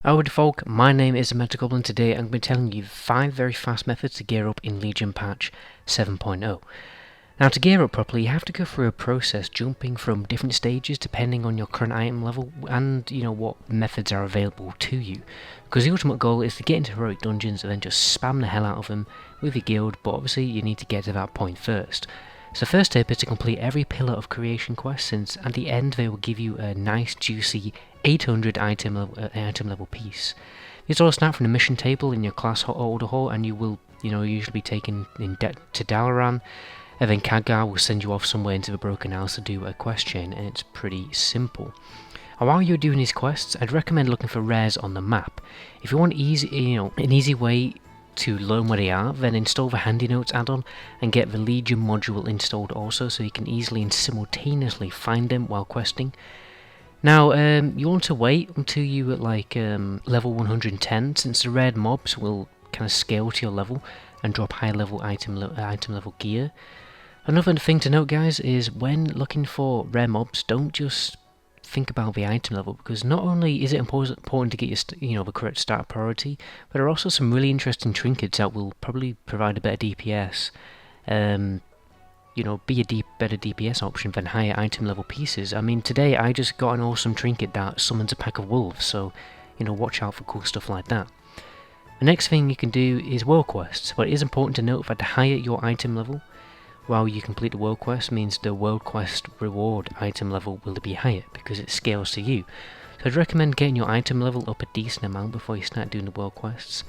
Howdy folk, my name is Gul'dan. Today I'm going to be telling you 5 very fast methods to gear up in Legion patch 7.0. Now to gear up properly you have to go through a process jumping from different stages depending on your current item level and what methods are available to you. Because the ultimate goal is to get into heroic dungeons and then just spam the hell out of them with your guild, but obviously you need to get to that point first. So first tip is to complete every pillar of creation quest, since at the end they will give you a nice juicy 800 item level piece. These all start from the mission table in your class order hall, and you will usually be taken to Dalaran, and then Khadgar will send you off somewhere into the Broken Isles to do a quest chain, and it's pretty simple. And while you're doing these quests, I'd recommend looking for rares on the map. If you want an easy way to learn where they are, then install the Handy Notes add-on and get the Legion module installed also, so you can easily and simultaneously find them while questing. Now, you want to wait until you at level 110, since the red mobs will kind of scale to your level and drop high level item level gear. Another thing to note, guys, is when looking for rare mobs, don't just think about the item level, because not only is it important to get your the correct start priority, but there are also some really interesting trinkets that will probably provide a better DPS. Be a better DPS option than higher item level pieces. I mean, today I just got an awesome trinket that summons a pack of wolves, so watch out for cool stuff like that. The next thing you can do is world quests, but it is important to note that the higher your item level while you complete the world quest means the world quest reward item level will be higher because it scales to you. So I'd recommend getting your item level up a decent amount before you start doing the world quests.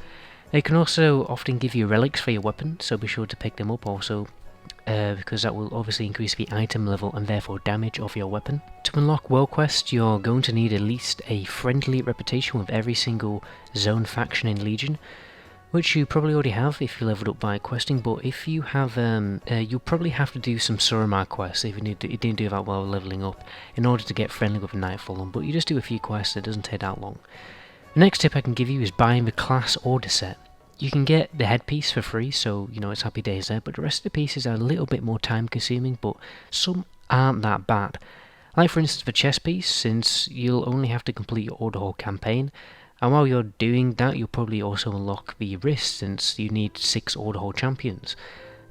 They can also often give you relics for your weapon, so be sure to pick them up also, because that will obviously increase the item level and therefore damage of your weapon. To unlock world quests, you're going to need at least a friendly reputation with every single zone faction in Legion, which you probably already have if you leveled up by questing, but if you have, you'll probably have to do some Suramar quests if you didn't do that while leveling up in order to get friendly with Nightfall, but you just do a few quests, it doesn't take that long. The next tip I can give you is buying the class order set. You can get the headpiece for free, so it's happy days there, but the rest of the pieces are a little bit more time consuming, but some aren't that bad. Like for instance the chest piece, since you'll only have to complete your order hall campaign, and while you're doing that you'll probably also unlock the wrist, since you need 6 order hall champions.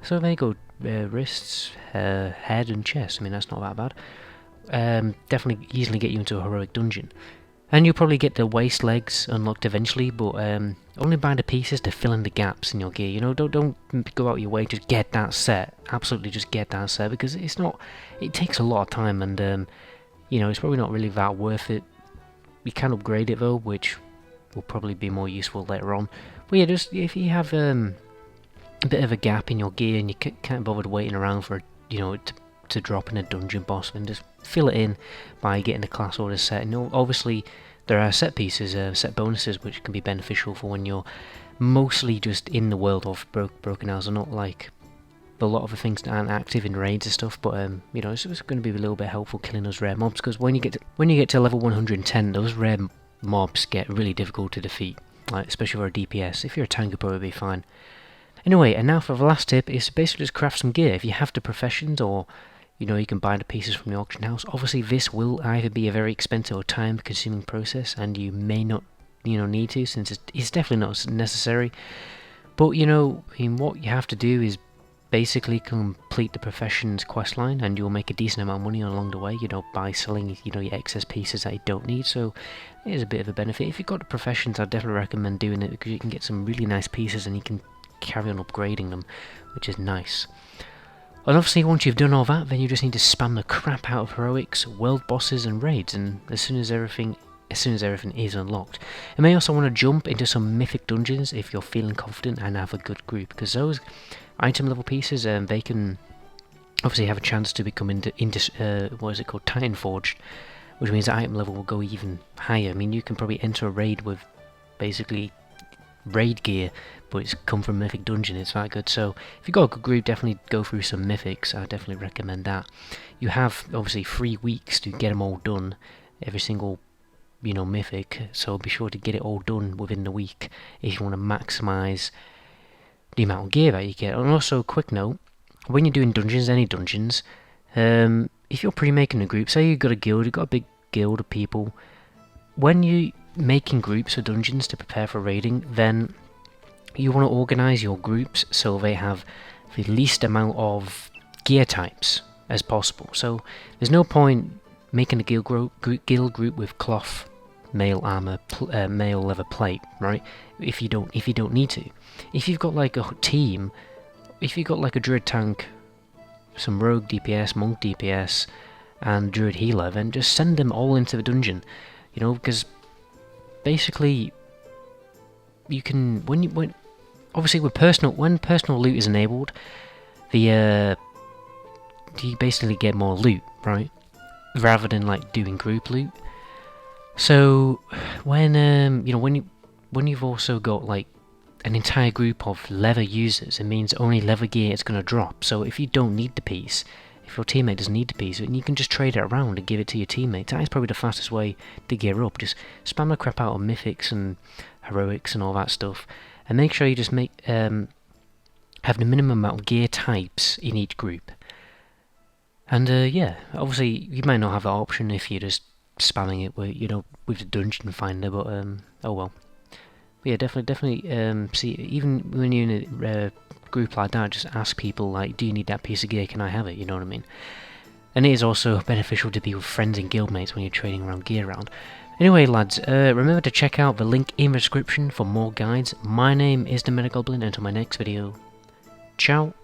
So there you go, wrists, head and chest, I mean that's not that bad. Definitely easily get you into a heroic dungeon. And you'll probably get the waist legs unlocked eventually, but only buy the pieces to fill in the gaps in your gear. Don't go out your way to get that set. Absolutely just get that set, because it takes a lot of time, and it's probably not really that worth it. You can upgrade it though, which will probably be more useful later on. But yeah, just if you have a bit of a gap in your gear and you can't bother waiting around for to drop in a dungeon boss, then just fill it in by getting the class order set. And obviously there are set pieces, set bonuses, which can be beneficial for when you're mostly just in the world of Broken Isles, and not like a lot of the things that aren't active in raids and stuff. But it's going to be a little bit helpful killing those rare mobs, because when you get to level 110, those rare mobs get really difficult to defeat, especially for a DPS. If you're a tank, you'll probably be fine. Anyway, and now for the last tip is basically just craft some gear. If you have the professions, or you can buy the pieces from the auction house. Obviously this will either be a very expensive or time consuming process, and you may not need to, since it's definitely not necessary. But what you have to do is basically complete the professions quest line, and you'll make a decent amount of money along the way, by selling your excess pieces that you don't need. So it is a bit of a benefit. If you've got the professions, I'd definitely recommend doing it, because you can get some really nice pieces and you can carry on upgrading them, which is nice. And obviously once you've done all that, then you just need to spam the crap out of heroics, world bosses and raids, and as soon as everything is unlocked. You may also want to jump into some mythic dungeons if you're feeling confident and have a good group, because those item level pieces, they can obviously have a chance to become Titan Forged, which means the item level will go even higher. I mean, you can probably enter a raid with basically raid gear, but it's come from Mythic Dungeon. It's that good. So if you've got a good group, definitely go through some Mythics. I definitely recommend that. You have obviously 3 weeks to get them all done, every single Mythic, so be sure to get it all done within the week if you want to maximise the amount of gear that you get. And also, quick note, when you're doing dungeons, any dungeons, if you're pre-making a group, say you've got a guild, you've got a big guild of people, when you making groups for dungeons to prepare for raiding, then you want to organise your groups so they have the least amount of gear types as possible. So there's no point making a guild group with cloth, mail armor, mail leather plate, right? If you don't need to. If you've got like a team, if you've got like a druid tank, some rogue DPS, monk DPS, and druid healer, then just send them all into the dungeon, you know, because basically you can when obviously when personal loot is enabled, you basically get more loot, right? Rather than like doing group loot. So when when you've also got like an entire group of leather users, it means only leather gear is going to drop. So if you don't need the piece, if your teammate doesn't need the piece, and you can just trade it around and give it to your teammate. That is probably the fastest way to gear up. Just spam the crap out of mythics and heroics and all that stuff, and make sure you just have the minimum amount of gear types in each group. And yeah, obviously you might not have that option if you're just spamming it with the dungeon finder, but oh well. But yeah, definitely see, even when you're in a group like that, just ask people like, do you need that piece of gear, can I have it, you know what I mean? And it is also beneficial to be with friends and guildmates when you're trading around gear around. Anyway lads, remember to check out the link in the description for more guides. My name is the Meta Goblin, until my next video, ciao.